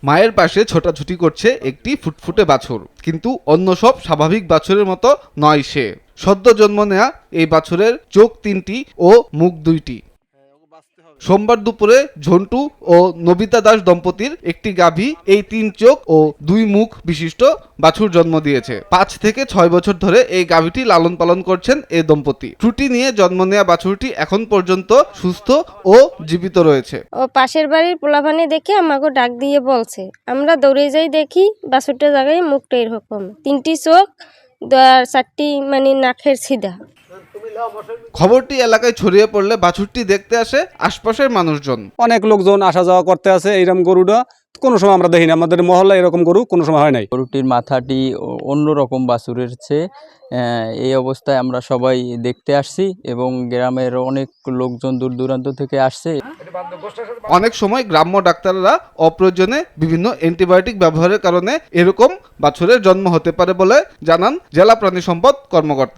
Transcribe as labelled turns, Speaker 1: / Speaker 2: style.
Speaker 1: মায়ের পাশে ছোটাছুটি করছে একটি ফুটফুটে বাছুর, কিন্তু অন্য সব স্বাভাবিক বাছুরের মতো নয় সে। সদ্য জন্ম নেয়া এই বাছুরের চোখ 3টি ও মুখ 2টি। সোমবার দুপুরে ঝন্টু ও নবিতা দাস দম্পতির একটি গাভী এই 3 চোখ ও 2 মুখ বিশিষ্ট বাছুর জন্ম দিয়েছে। 5 থেকে 6 বছর ধরে এই গাভীটি লালন পালন করছেন এই দম্পতি। ত্রুটি নিয়ে জন্ম নেওয়া বাছুরটি এখন পর্যন্ত সুস্থ ও জীবিত রয়েছে।
Speaker 2: ও পাশের বাড়ির পোলাপানি দেখে আমাকে ডাক দিয়ে বলছে, আমরা দৌড়ে যাই, দেখি বাছুরটা জায়গায় মুখটা এরকম, 3টি চোখ আর 4টি মানে নাকের ছিদা।
Speaker 1: খবরটি এলাকায় ছড়িয়ে পড়লে বাছুরটি দেখতে আসে আশপাশের মানুষজন।
Speaker 3: অনেক লোকজন আসা যাওয়া করতে আছে। এইরকম গরুটা কোনো সময় আমরা দেখিনি, আমাদের মহল্লায় এরকম গরু কোনো সময় হয় নাই।
Speaker 4: গরুটির মাথাটি অন্যরকম বাছুরের চেয়ে। এই অবস্থায় আমরা সবাই দেখতে আসছি এবং গ্রামের অনেক লোকজন দূর দূরান্ত থেকে আসছে।
Speaker 1: অনেক সময় গ্রাম্য ডাক্তাররা অপ্রয়োজনে বিভিন্ন অ্যান্টিবায়োটিক ব্যবহারের কারণে এরকম বাছুরের জন্ম হতে পারে বলে জানান জেলা প্রাণী সম্পদ কর্মকর্তা।